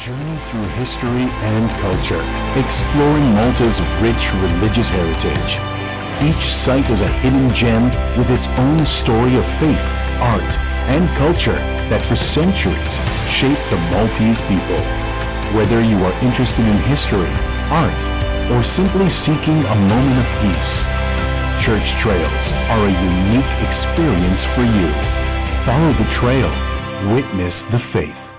journey through history and culture, exploring Malta's rich religious heritage. Each site is a hidden gem with its own story of faith, art, and culture that for centuries shaped the Maltese people. Whether you are interested in history, art, or simply seeking a moment of peace, Church Trails are a unique experience for you. Follow the trail, witness the faith.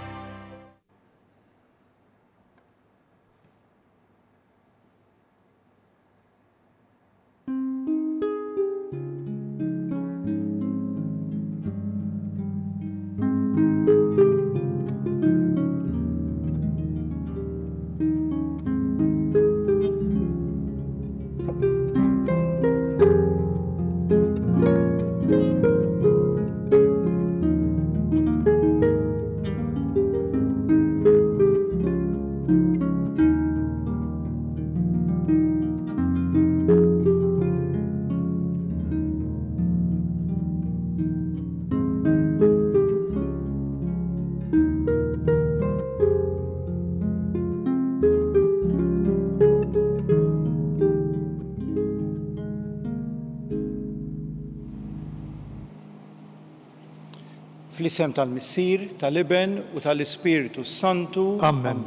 Fl-isem tal-Missier, tal-Iben u tal-Ispiritu Santu. Amen.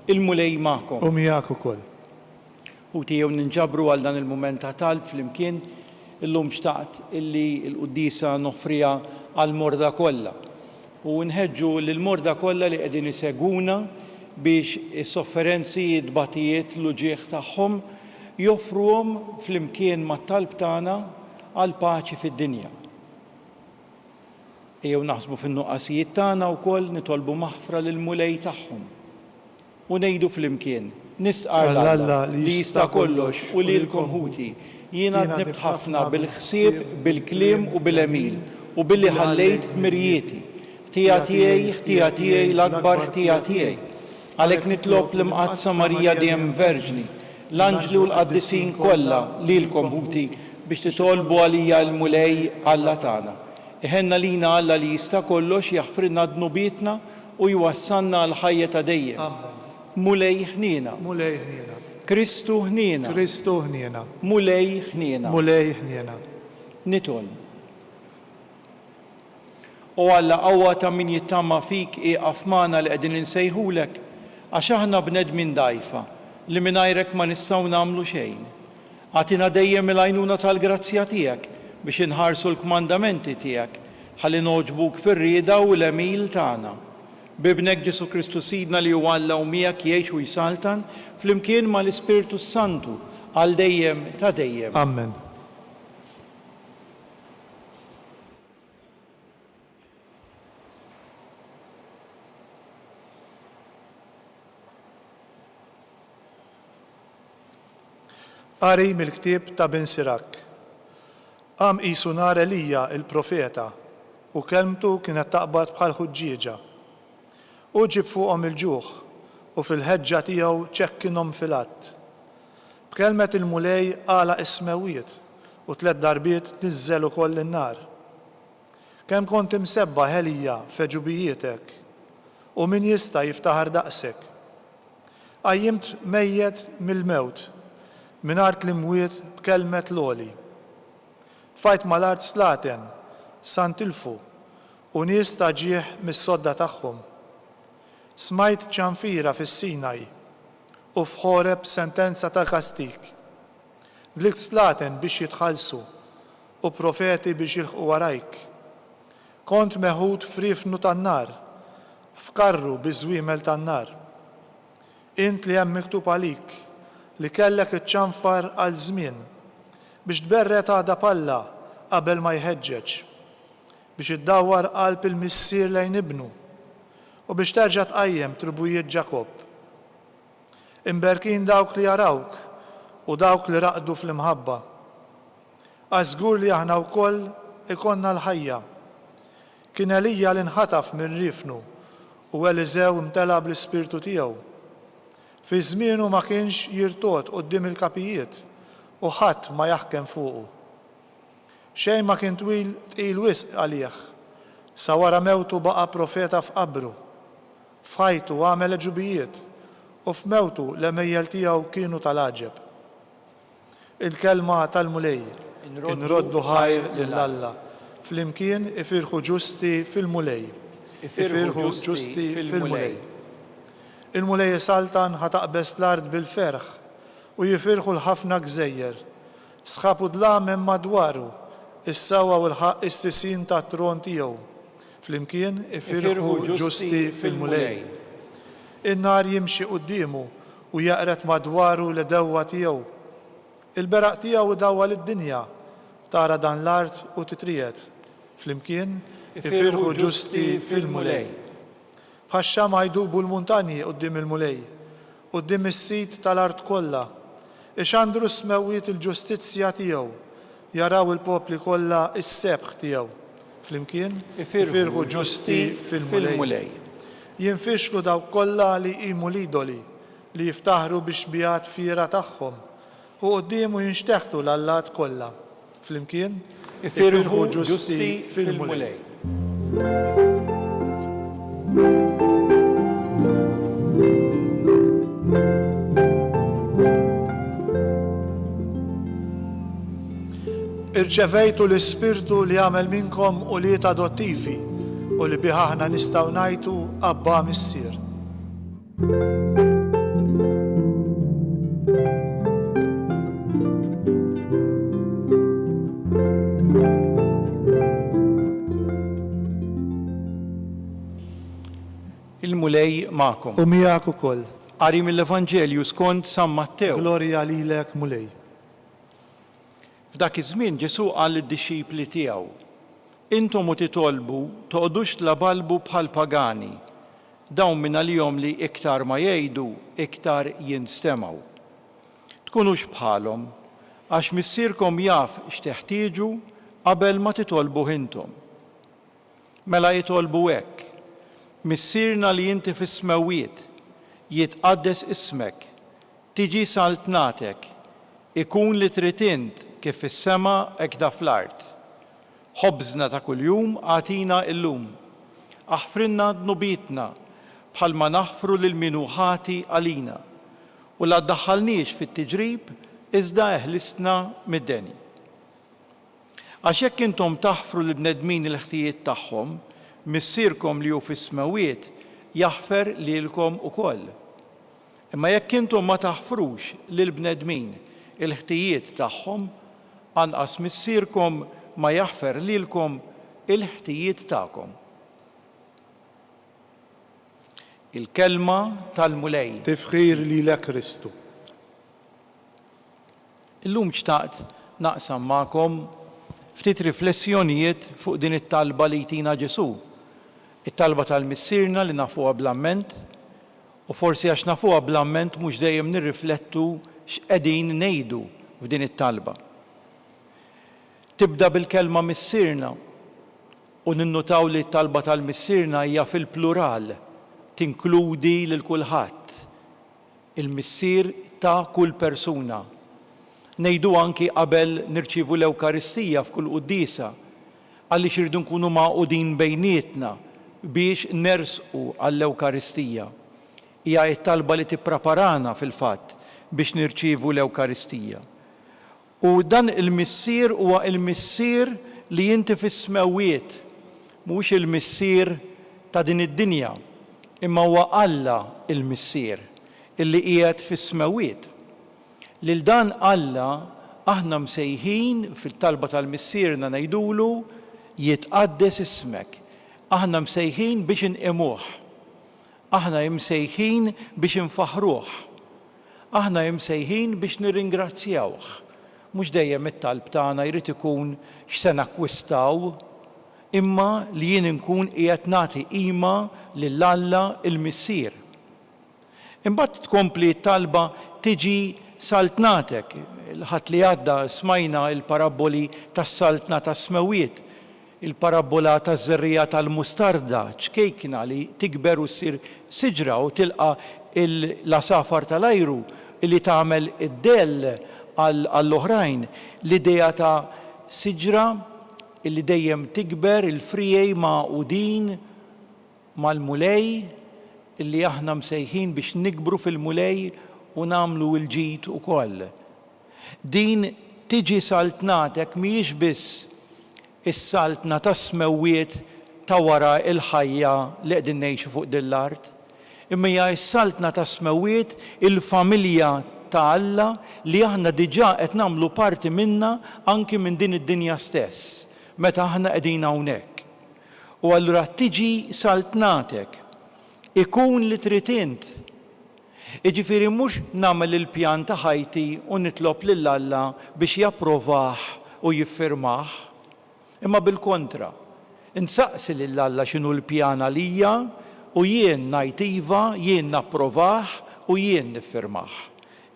Il-mulej magħkom. U miegħek ukoll. U tiegħu ninġabru għal dan il-mument ta' talb flimkien illum xtaqt illi l-Quddisa nofrija għall-morda kollha. U nħeġġu lill-morda kollha li qegħdin iseguna biex is-sofferenzi, d-batijiet, l-uġieħ tagħhom joffruhom flimkien mat-talb tagħna għal paċi fid-dinja. Ejjew naħsbu fin-nuqqasijiet tagħna wkoll nitolbu maħfra lill-mulej tagħhom. U ngħidu flimkien, nistqar l-Alla li jista' kollox u lilkom ħuti, jiena nibt ħafna bil-ħsieb, bil-kliem u bil-emil u billi ħallejt tmirjieti. Ħtija tiegħi l-akbar ħtija tiegħi. Għalhekk nitlob l-imqazza Marija dejjem Verġni, l-anġli u l-qaddisin kollha lilkom ħuti biex titolbu għalija l-mulej Alla tagħna. Iħenna lina Alla li jista' kollox jaħfrilna dnubietna u jwassalna għal ħajja ta' dejjem. Mulej ħniena. Mulej ħniena. Kristu ħniena. Kristu ħniena. Mulej ħniena. Mulej ħniena. Nitolb. U Alla qawwa ta' min jittama fik ieqaf magħna li qegħdin insejħulek għax aħna bnedmin dgħajfa li mingħajrek ma nistgħu nagħmlu xejn. Għatina dejjem il-għajnuna tal-grazzja tiegħek biex inħarsu l-kmandamenti tiegħek ħalli noġbuk fir-rieda u l-emil tagħna. Bibnek Ġesu Kristu Sidna li huwa Alla u miegħek jgħix u jsaltan flimkien mal-Ispiritu Santu għal dejjem ta' dejjem. Amen. Qari mill-ktieb ta' Ben Sirak. Qam qisu nar Elija il-profeta u kelmtu kienet taqbad bħal ħuġġieġa. U ġib fuqhom il-ġuħ u fil-ħeġġa tiegħu ċekkinhom fil-att. B'kelmet il-mulej qala ismewiet u 3 darbiet niżżel ukoll in-nar. Kemm kont imsebbaħ Elija f'eġubijietek u min jista' jiftaħar daqsek. Qajjimt mejjed mill-mewt mingħajr l-imwiet b'kelmet l-għoli. Fajt mal-art slaten, santilfu, u nies ta' ġieħ mis-sodda tagħhom. Smajt ċanfira fis-Sinaj u f'Ħoreb sentenza ta' kastik. Glikt slaten biex jitħallsu u profeti biex jilħqu warajk. Kont meħud frifnu tan-nar, f'karru biż-żwiemel tan-nar. Int li hemm miktub għalik li kellek iċċanfar għal żmien biex tberret għada palla qabel ma jħeġġeġ, biex iddawwar qalb il-missier lejn ibnu u biex terġa' tqajjem tribujiet Ġakob. Imberkin dawk li jarawk u dawk li raqdu fl-imħabba. Għażgur li aħna wkoll ikonna l-ħajja. Kien Elija li nħataf minn rifnu u Eliżew imtela bl-Ispirtu tiegħu. Fi żmienu ma kienx jirtot quddiem il-kapijiet u ħadd ma jaħkem fuqu. Xejn ma kien tqil wisq għalih, sa wara mewtu baqa' profeta f'qabru. f'ħajtu għamel ġubijiet u f'mewtu l-emejjel tiegħu kienu tal-għaġeb. Il-kelma tal-mulej inroddu ħajr lill-Alla, flimkien ifirħu ġusti fil-mulej. Ifirħu ġusti fil-mulej. Il-mulej saltan ħataqbes l-ard bil-ferħ u jifirħu l-ħafna gżejjer. Sħabu dlamen madwaru, is-sawa u l-ħaq is-sisin ta' tron tiegħu. Flimkien ifirħu ġusti fil-mulej. In-nar jimxi quddiemu u jaqret madwaru l-dewwa tiegħu. Il-beraq tiegħu dawwa lid-dinja tara dan l-art u titriet. Flimkien ifirħu ġusti fil-mulej. Bħax-xama jdubu l-muntanji qudiem il-mulej, qudiem is-sit tal-art kollha. Ixandru smewwiet il-ġustizzja tiegħu, jaraw il-popli kollha is-sebħ tiegħu. Flimkien ifirħu ġusti fil-mulej. Jinfixlu dawk kollha li jqimu l-idoli, li jiftaħru biex bijat fira tagħhom u quddiemu jinxteħtu l-allat kollha. Flimkien ifirħu ġusti fil-mulej. Irċevejtu l-Ispirtu li għamel minkom u li adottivi u li biħaħna nistaw najtu Abba Missier. Il-mulej ma'kom. U miegħek ukoll. Qari mill-Evanġelju skont San Mattew. Glorja lilek mulej. F'dak iż-żmien Ġesu qal lid-dixxipli tiegħu: Intom u titolbu toqgħodux tlabalbu bħal pagani, dawn minn għalihom li iktar ma jgħidu iktar jinstemaw. Tkunux bħalhom għax missierkom jaf x'teħtieġu qabel ma titolbu intom. Mela jitolbu hekk: Missierna li inti fis-smewwiet, jitqaddes ismek, tiġi saltnatek, ikun li trid int kif fis-sema hekk da fl-art. Ħobżna ta' kuljum għatina illum. Aħfrinna dnubitna bħalma naħfru lil min hu ħati għalina u la ddaħħalniex fit-tiġrib iżda eħlisna mid-deni. Għax jekk intom taħfru lil bnedmin il-ħtijiet tagħhom, missierkom li hu fis-smewwiet jaħfer lilkom ukoll. Imma jekk intom ma taħfrux lil bnedmin il-ħtijiet tagħhom, anqas missierkom ma jaħfer lilkom il-ħtijiet tagħkom. Il-kelma tal-mulej. Tifħir lilek Kristu. Illum xtaqt naqsam magħkom ftit riflessjonijiet fuq din it-talba li jtina Ġesu. It-talba tal-missierna li nafuha bl-amment, u forsi għax nafuha bl-amment mhux dejjem nirriflettu x'qegħdin ngħidu f'din it-talba. Tibda bil-kelma missierna u ninnutaw li t-talba tal-missierna hija fil-plural, tinkludi lil kulħadd. Il-missier ta' kull persuna. Ngħidu anki qabel nirċievu l-Ewkaristija f'kull qudiesa għaliex irdu nkunu mgħaqudin bejnietna biex nersqu għall-Ewkaristija. Hija t-talba li tippreparana fil-fatt biex nirċievu l-Ewkaristija. U dan il-missier huwa il-missier li inti fis-smewwiet, mhux il-missier ta' din id-dinja, imma huwa Alla il-missier illi qiegħed fis-smewwiet. Lil dan Alla aħna msejħin fil-talba tal-missierna ngħidulu jitqaddes ismek. Aħna msejħin biex inqimuh. Aħna msejħin biex infaħruh. Aħna msejħin biex nirringrazzjawh. Mhux dejjem it-talb tagħna jrid ikun x'se nakkwistaw, imma li jien inkun qiegħed nagħti qima lil Alla il-missier. Imbagħad tkompli t-talba tiġi saltnatek. Il-ħadd li għadda smajna il-paraboli tas-saltna tas-smewwiet, il-parabola taż-żerrija tal-mustarda, ċkejkna li tikber u ssir siġra u tilqa l-asafar tal-ajru li tagħmel id-dell għall-oħrajn. L-idea ta' siġra li dejjem tikber, il-frijej maqudin mal-mulej illi aħna msejħin biex nikbru fil-mulej u namlu l-ġid ukoll. Din tiġi saltnatek mhijiex biss is-saltna ta' smewwiet ta' wara il-ħajja li qegħdin ngħixu fuq din l-art, imma hija s-saltna ta' smewwiet il-familja ta' Alla li aħna diġà qed nagħmlu parti minnha anki minn din id-dinja stess, meta aħna qegħdin hawnhekk. U allura tiġi saltnatek, ikun li trid int. Jiġifieri mhux nagħmel il-pjan ta' ħajti u nitlob lil Alla biex japprovah u jiffirmah, imma bil-kontra. Insaqsi lil Alla x'inhu l-pjan għalija u jien ngħid iva, jien napprovah u jien niffirmah.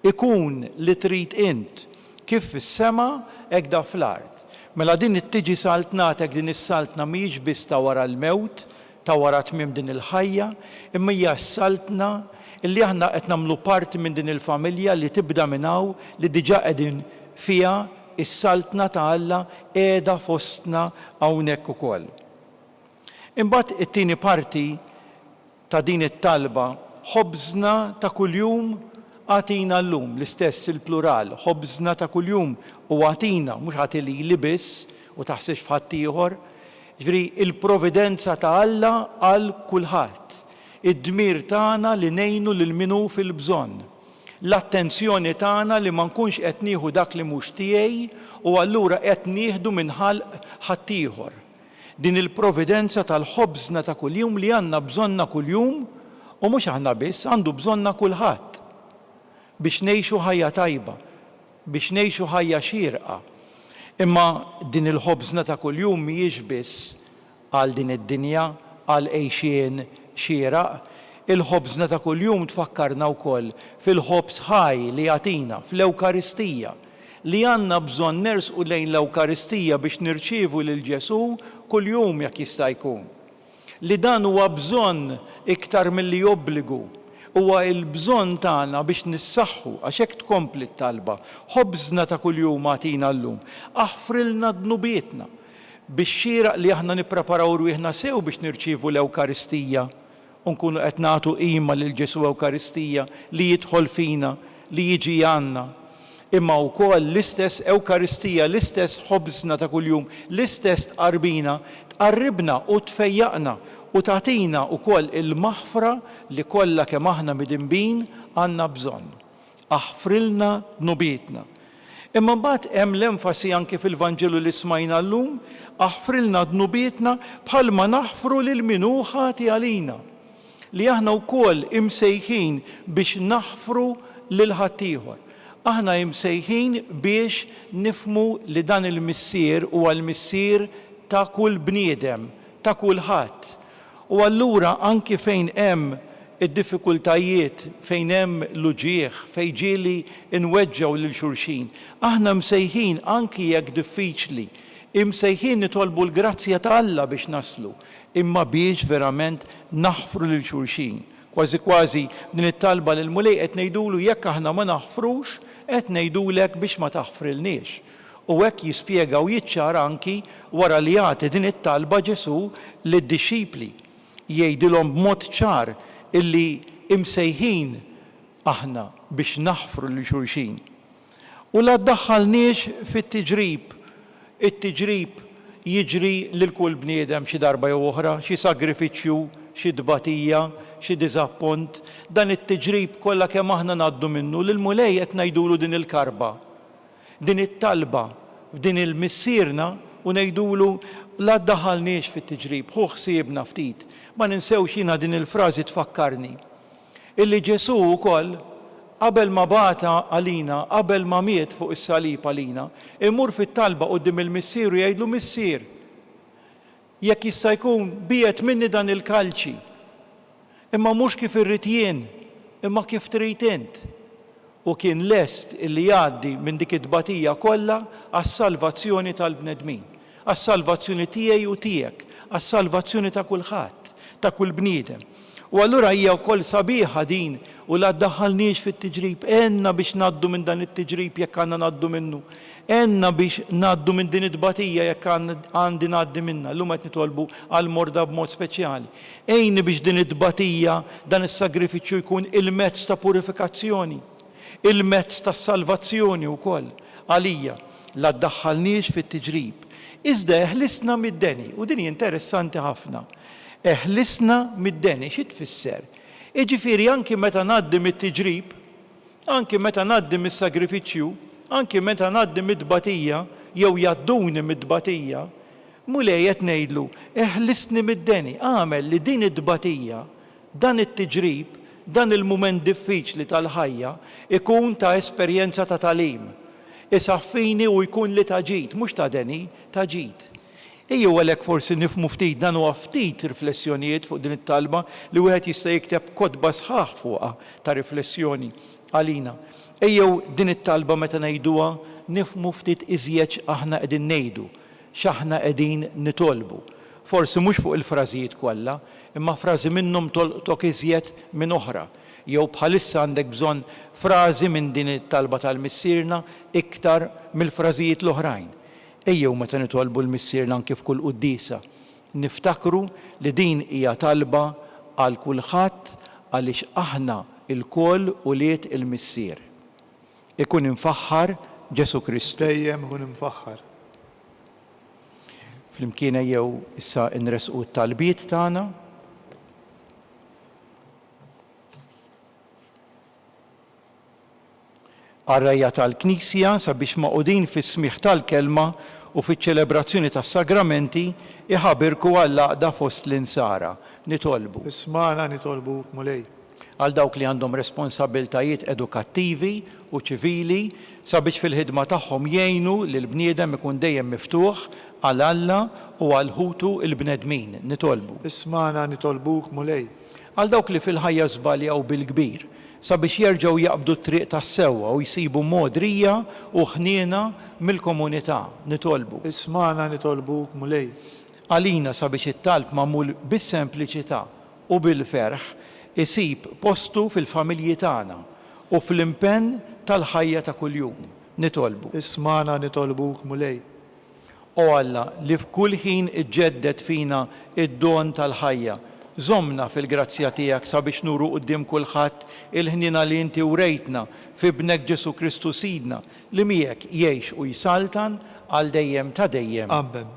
Ikun li trid int kif fis-sema hekk da fl-art. Mela din tiġi saltnatek, din is-saltna mhijiex biss ta' wara l-mewt, ta' wara tmiem din il-ħajja, imma hija s-saltna illi aħna qed nagħmlu parti minn din il-familja li tibda minn hawn li diġà qegħdin fiha is-saltna ta' Alla qiegħda fostna hawnhekk ukoll. Imbagħad it-tieni parti ta' din it-talba, ħobżna ta' kuljum għatina llum, l-istess il-plural, ħobżna ta' kuljum u għatina, mhux ħatili li biss u taħsibx f'ħadd ieħor. Ġifieri il-providenza ta' Alla għal kulħadd. Id-dmir tagħna li ngħinu lil minu fil-bżonn. L-attenzjoni tagħna li ma nkunx qed nieħu dak li mhux tiegħi u allura qed nieħdu minn ħadd ieħor. Din il-providenza tal-ħobżna ta' kuljum li għandna bżonna kuljum u mhux aħna biss, għandu bżonna kulħadd biex ngħixu ħajja tajba, biex ngħixu ħajja xierqa. Imma din il-ħobżna ta' kuljum mhijiex biss għal din id-dinja, għal għejxien xieraq. Il-ħobżna ta' kuljum tfakkarna wkoll fil-ħobż ħaj li jagħtina fl-Ewkaristija li għandna bżonn nersqu lejn l-Ewkaristija biex nirċievu lil Ġesu kuljum jekk jista' jkun. Li dan huwa bżonn iktar milli obbligu, huwa l-bżonn tagħna biex nissaħħu għax hekk tkompli t-talba. Ħobżna ta' kuljum għatina llum. Aħfrilna dnubietna biex xieraq li aħna nippreparaw rwieħna sew biex nirċievu l-Ewkaristija u nkunu qed nagħtu qima lil Ġesu Ewkaristija li jidħol fina, li jiġi għandna. Imma wkoll l-istess Ewkaristija, l-istess ħobżna ta' kuljum, l-istess tqarbina, tqarribna u tfejjaqna u tagħtina wkoll il-maħfra li kollha kemm aħna midinbin għandna bżonn. Aħfrilna dnubietna. Imma mbagħad hemm l-enfasi anke fil-Vanġelu li smajna llum, aħfrilna dnubietna bħalma naħfru lil min ħati għalina. Li aħna wkoll imsejħin biex naħfru lil ħadd ieħor. Aħna imsejħin biex nifmu li dan il-missier huwa l-missier ta' kull bniedem, ta' kulħadd. U allura anki fejn hemm id-diffikultajiet, fejn hemm l-uġieħ, fejn ġieli nweġġgħu lil xulxin, aħna msejħin anki jekk diffiċli, imsejħin nitolbu l-grazzja ta' Alla biex naslu, imma biex verament naħfru lil xulxin. Kważi kważi din it-talba lil mulej qed ngħidulu jekk aħna ma naħfrux, qed ngħidulek biex ma taħfrilniex. U hekk jispjega u jiċċara anki wara li jagħti din it-talba Ġesu lid-dixxipli. Jgħidilhom b'mod ċar illi imsejħin aħna biex naħfru lil xulxin. U la ddaħħalniex fit-tiġrib. It-tiġrib jiġri lil kull bniedem xi darba jew oħra, xi sagrifiċċju, xi dbatija, xi diżappunt. Dan it-tiġrib kollha kemm aħna ngħaddu minnu lil mulej qed ngħidulu din il-karba, din it-talba, f'din il-missierna u ngħidulu la ddaħħalniex fit-tiġrib, ħu ħsiebna ftit. Ma ninsewx jiena din il-frażi tfakkarni. Illi Ġesu wkoll qabel ma bata għalina, qabel ma miet fuq is-salib għalina, imur fit-talba quddiem il-missier u jgħidlu missier, jekk jista' jkun biet minni dan il-kalċi, imma mhux kif irrid jien, imma kif trid int. U kien lest illi jgħaddi minn dik id-dbatija kollha għas-salvazzjoni tal-bnedmin, għas-salvazzjoni tiegħi u tiegħek, għas-salvazzjoni ta' kulħadd, ta' kull bniedem. U allura hija wkoll sabiħa din u la ddaħħalniex fit-tiġrib. Enna biex ngħaddu minn dan it-tiġrib jekk għandna ngħaddu minnu. Enna biex ngħaddu minn din it-tbatija jekk għandi ngħaddi minnha. Llum qed nitolbu għal morda b'mod speċjali. Ejni biex din it-tbatija, dan is-sagrifiċċju jkun il-mezz ta' purifikazzjoni, il-mezz ta' salvazzjoni wkoll għalija. La ddaħħalniex fit-tiġrib. Iżda eħlisna mid-deni u din interessanti ħafna. Eħlisna mid-deni, xi tfisser? Jiġifieri anki meta ngħaddi mit-tiġrib, anki meta ngħaddi mis-sagrifiċċju, anki meta ngħaddi mid-tbatija jew jadduni mid-tbatija, mulej qed ngħidlu eħlisni mid-deni, għamel li din id-tbatija, dan it-tiġrib, dan il-mument diffiċli tal-ħajja ikun ta' esperjenza ta' talim. Isaffini u jkun li taġid, mhux ta' deni, taġid. Ejjew għalhekk forsi nifhmu ftit dan huwa ftit riflessjonijiet fuq din it-talba li wieħed jista' jikteb kotba sħaħ fuqha ta' riflessjoni għalina. Ejjew din it-talba meta ngħiduha nifhmu ftit iżjed aħna qegħdin ngħidu, x'aħna qegħdin nitolbu. Forsi mhux fuq il-frażijiet kollha, imma frażi minnhom toltok iżjed minn oħra. Jew bħalissa għandek bżonn frażi minn din it-talba tal-missierna iktar mill-frażijiet l-oħrajn. Ejjew meta nitolbu l-missierna anke f'kull qudiesa, niftakru li din hija talba għal kulħadd għaliex aħna l-koll ulied il-missier. Ikun infaħħar Ġesu Kristu. Dejjem ikun infaħħar. Flimkien ejjew issa nresqu t-talbiet tagħna. Għarrajja tal-Knisja sabiex maqudin fis-smigħ tal-kelma u fiċ-ċelebrazzjoni tas-sagramenti iħabirku għall-għaqda fost l-insara. Nitolbu. Ismana nitolbu mulej. Għal dawk li għandhom responsabiltajiet edukattivi u ċivili sabiex fil-ħidma tagħhom jgħinu li l-bniedem ikun dejjem miftuħ għal Alla u għal ħutu l-bnedmin. Nitolbu. Ismana nitolbuk mulej. Għal dawk li fil-ħajja żbaljaw bil-kbir sabiex jerġgħu jaqbdu t-triq tas-sewwa u jsibu modrija u ħniena mill-komunità. Nitolbu. Ismana nitolbuk mulej. Għalina sabiex it-talb magħmul bis-sempliċità u bil-ferħ isib postu fil-familji tagħna u fl-impenn tal-ħajja ta' kuljum. Nitolbu. Ismana nitolbuk mulej. O Alla li f'kull ħin iġġedded fina id-don tal-ħajja. Żommna fil-grazzja tiegħek sabiex nuru quddiem kulħadd il-ħnina li inti urejtna fi bnek Ġesu Kristu sidna li miegħek jgħix u jsaltan għal dejjem ta' dejjem. Amen.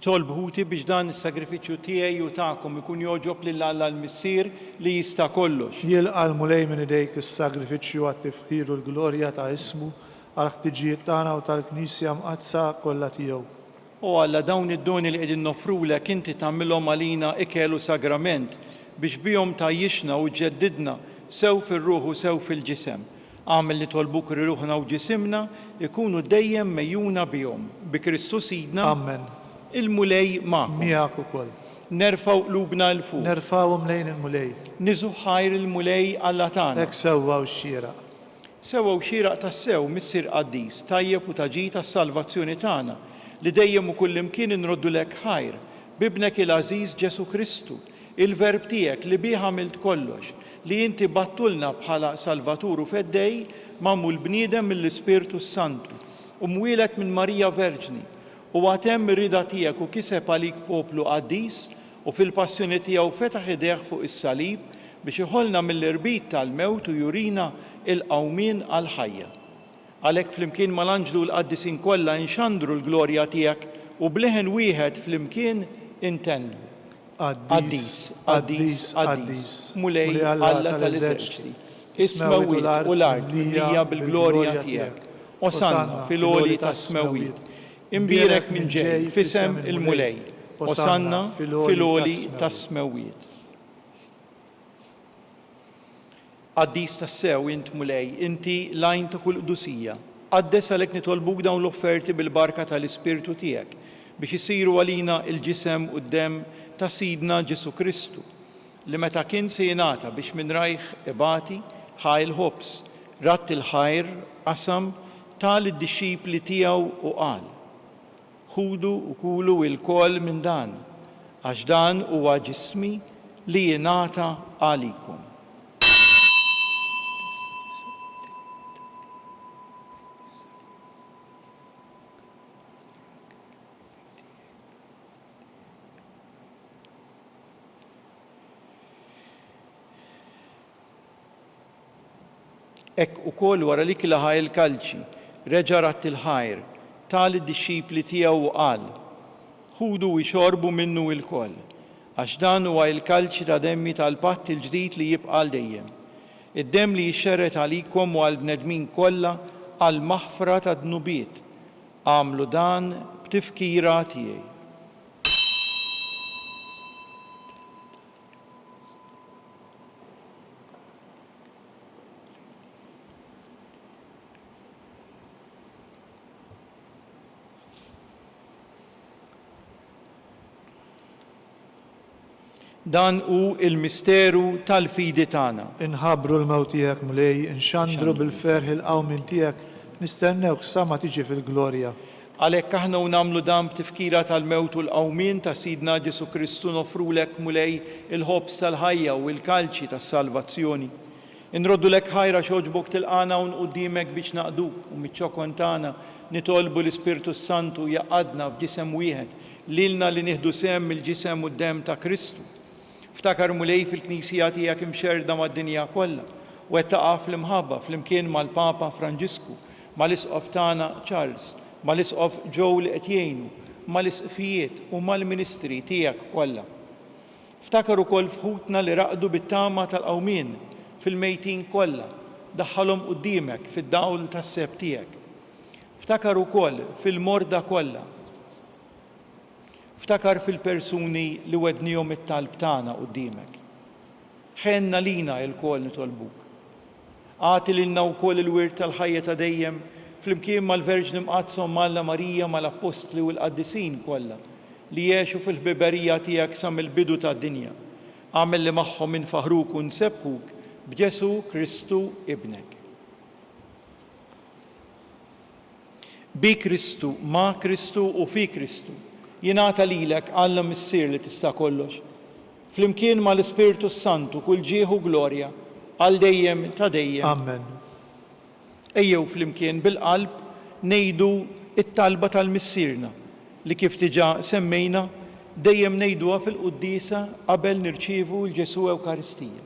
Itolbu ħuti biex dan is-sagrifiċċju tiegħi u tagħkom ikun joġob lil Alla l-Missier li jista' kollox. Jilqa' l-mulej minn idejk is-sagrifiċċju għat-tifħir u l-glorja ta' ismu għal ħtiġijiet tagħna u tal-Knisja mqazza kollha tiegħu. O Alla dawn id-doni li qegħdin nofrulek inti tagħmilhom għalina ikel u sagrament biex bihom tajjixna u ġeddidna sew fir-ruħ u sew fil-ġisem. Għamel li tolbuk ruħna u ġisimna ikunu dejjem mejjuna bihom. Bi Kristu sidna. Amen. Il-mulej magħkom. Miegħek ukoll. Nerfaw qlubna l fuq. Nerfawhom lejn il-mulej. Niżu ħajr il-mulej Alla tagħna. Hekk sewwa u xieraq. Sewwa u xieraq tas-sew missier qaddis tajjeb u taġi tas-salvazzjoni tagħna li dejjem u kullimkien inroddu lek ħajr bibnek il-Ażiż Ġesu Kristu, il-verb tiegħek li bih għamilt kollox, li inti battulna bħala Salvatur u feddej mamul bniedem mill-Ispirtu Santu u mwieled minn Marija Verġni u għatem ir-rida tiegħek u kiseb għalik poplu qaddis u fil-passjoni tiegħu fetaħ idejh fuq is-salib biex iħollna mill-irbit tal-mewt u jurina il-qawmien għal-ħajja. Għalhekk flimkien mal-anġlu l-qaddisin kollha inxandru l-glorja tiegħek u bleħen wieħed flimkien intendu. Qaddis, qaddis, qaddis, mulej Alla tal-eżerċiti, is-smawiet u l-art mimlija bil-glorja tiegħek. Osanna fil-għoli tas-smawiet, imbierek minn ġej fisem il-mulej. Osanna fil-għoli tas-smawiet. Qaddis tas-sew int mulej, inti lajn ta' kull qdusija. Qaddes għalhekk nitolbuk dawn l-offerti bil-barka tal-Ispirtu tiegħek biex isiru għalina il-ġisem u d-dem ta' Sidna Ġesu Kristu li meta kien se jingħata biex minn rajħ ibati ħajl ħobs, ratt il-ħajr qasam tal id-dixxipli tiegħu u qal: ħudu u kulu il-kol minn dan, għax dan huwa ġismi li jingħata għalikom. Ekk ukoll wara li kilaħa il-kalċi, reġa' ratt il-ħajr, tal id-dixxipli tiegħu u qal: ħudu u jxorbu minnu il-koll, għax dan huwa il-kalċi ta' demmi tal-patt il-ġdid li jibqa' dejjem. Id-demm li jixxerret għalikom u għall-bnedmin kollha għal maħfra ta' dnubiet. Għamlu dan b'tifkira tiegħi. Dan hu il-misteru tal-fidi tagħna. Inħabbru l-mewt tiegħek mulej, inxandru bil-ferħ il-qawmin tiegħek, nistennewk sa ma tiġi fil-glorja. Għalhekk aħna u nagħmlu dan b'tifkira tal-mewt u l-qawmien ta' Sidna Ġesu Kristu nofrulek mulej il-ħobs tal-ħajja u l-kalċi tas-salvazzjoni. Inroddu lek ħajra xogħġbok tilqana u nquddimek biex naqduk u miċ-ċokon tagħna nitolbu l-Ispirtu Santu jaqadna f'ġisem wieħed lilna li nieħdu sehem mill-ġisem u d-demm ta' Kristu. Ftakar mulej fil-Knisija tiegħek imxerda mad-dinja kollha u qed taqa' fl-imħabba flimkien mal-Papa Franġisku, mal-Isqof tagħna Charles, mal-Isqof Joe li qed jgħinu, mal-isqfijiet u mal-ministri tiegħek kollha. Ftakar ukoll fħutna li raqdu bit-tama tal-qawmien fil-mejtin kollha, daħħalhom quddiemek fid-dawl tas-seb tiegħek. Ftakar ukoll fil-morda kollha. Ftakar fil-persuni li wednihom it-talb tagħna quddiemek. Ħenna lina l-kol nitolbuk. Għati lilna wkoll il-wirt tal-ħajja ta' dejjem flimkien mal-Verġni Mqazzom Malla Marija mal-Apostli u l-Qaddisin kollha li jgħixu fil-ħbiberija tiegħek sa mill-bidu tad-dinja. Għamel li magħhom infaħruk u nsebbħuk b'Ġesu Kristu ibnek. Bi Kristu, ma' Kristu u fi Kristu jingħata lilek Alla missier li tista' kollox. Flimkien mal-Ispirtu Santu kull ġieħu glorja għal dejjem ta' dejjem. Amen. Ejjew flimkien bil-qalb ngħidu it-talba tal-missierna li kif diġà semmejna dejjem ngħiduha fil-quddiesa qabel nirċievu l-Ġesu Ewkaristija.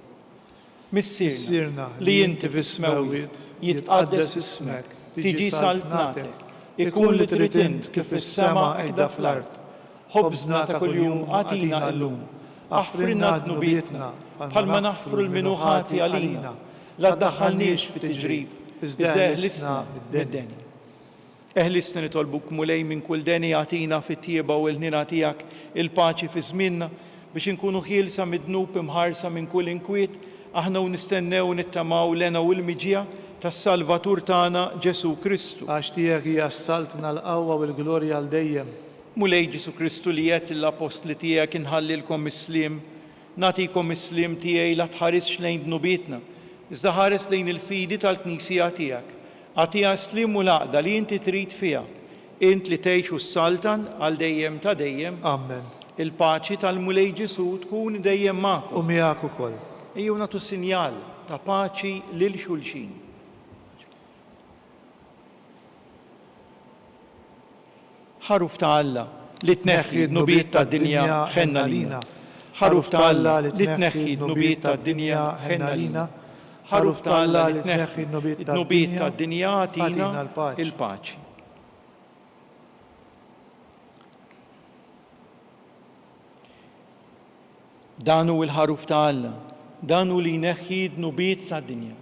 Missierna li inti fis-smawiet jitqaddes ismek, tiġi saltnatek, ikun li trid int kif fis-sema hekk fl-art. Ħobżna ta' kuljum għatina llum, aħfrinna dnubietna bħalma naħfru l-minuħati għalina, la ddaħħalniex fit-tiġrib, iżda eħlisna mid-deni. Eħlisna nitolbuk mulej minn kull deni għatina fit-tieba u l-ħnina tiegħek il-paċi fi żmienna biex inkunu ħielsa mid-dnub imħarsa minn kull inkwiet, aħna u nistennew nittamaw lena u l-miġija tas-Salvatur tagħna Ġesu Kristu. Għax tiegħek hija s-saltna l-qawwa u l-glorja għal dejjem. Mulej Ġesu Kristu li jgħid l-apostli tiegħek inħallilkom is-sliem, nagħtikom is-sliem tiegħi la tħarisx lejn dnubietna, iżda ħares lejn il-fidi tal-Knisija tiegħek. Għatiha sliem u l-għaqda li inti trid fiha, int li tgħixu s-saltan għal dejjem ta' dejjem. Amen. Il-paċi tal-Mulej Ġesu tkun dejjem magħkom. U miegħek ukoll. Ejjew nagħtu sinjal ta' paċi lil xulxin. ħaruf ta' Alla li tneħħi d-nubiet tad-dinja ħenna lina. ħaruf ta' Alla li tneħħi d-nubiet tad-dinja ħenna lina. ħaruf ta' Alla li tneħħi d-nubiet tad-dinja tina il-paċi. Dan hu l-ħaruf ta' Alla, dan hu li jneħħi d-nubiet tad-dinja.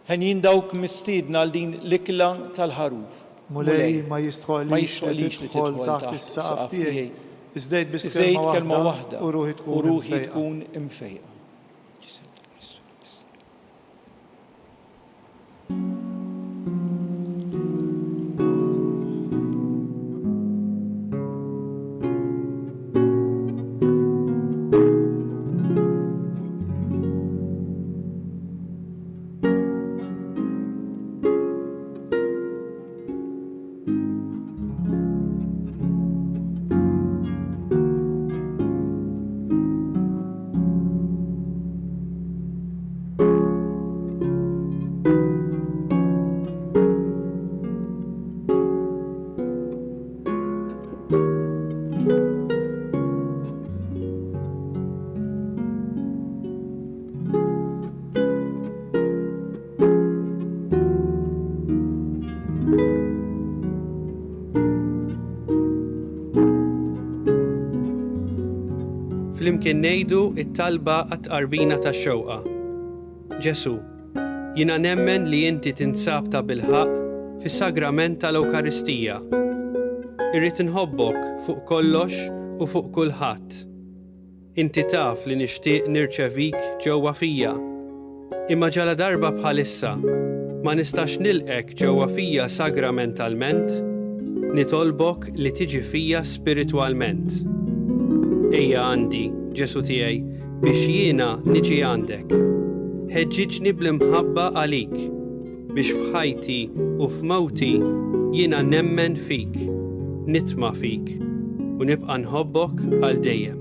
Ħen dawk mistiedna għal din l-ikla tal-ħaruf. Mulej ma jistħolix li tidħol taħt is-saqaf tiegħi. Iżdejt kelma waħda u ruħi tkun imfejqa. Flimkien ngħidu t-talba għat-tqarbina tax-xewqa. Ġesu, jiena nemmen li inti tinsab ta' bilħaq fis-sagrament tal-Ewkaristija. Irrid inħobbok fuq kollox u fuq kulħadd. Inti taf li nixtieq nirċevik ġewwa fija. Imma ġala darba bħalissa ma nistax nilqek ġewwa fija sagramentalment, nitolbok li tiġi fija spiritwalment. Ejja għandi, Ġesu tiegħi, biex jiena niġi għandek. Ħeġġiġni bl-imħabba għalik, biex f'ħajti u f'mawti jiena nemmen fik, nitma' fik u nibqa' nħobbok għal dejjem.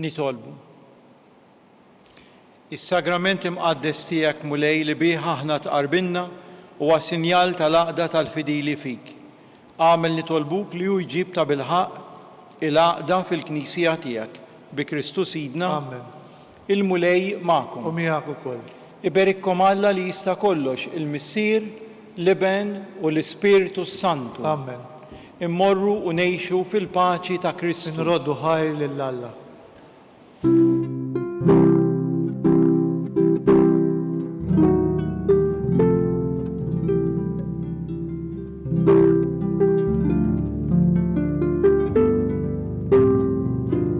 Nitolbu. Is-sagrament imqaddes tiegħek mulej li bih aħna tqarbilna huwa sinjal tal-għaqda tal-fidili fik. Għamel nitolbuk li hu jġib ta' bilħaq il-għaqda fil-Knisija tiegħek bi Kristus Idna. Amen. Il-mulej magħkom. U miegħek ukoll. Iberikkom Alla li jista' kollox, il-Missier, l-Iben u l-Ispiritu Santu. Amen. Immorru u ngħixu fil-paċi ta' Kristu. Nroddu ħajr lill-Alla.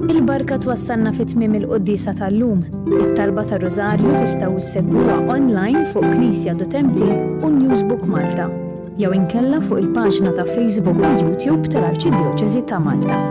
Il-barka twassalna fit-tmiem il-Quddisa tal-lum. It-talba tar-Rożarju tistgħu issegwuha online fuq Knisja.mt u Newsbook Malta, jew inkella fuq il-paġna ta' Facebook u YouTube tal-Arċidjoċeżi ta' Malta.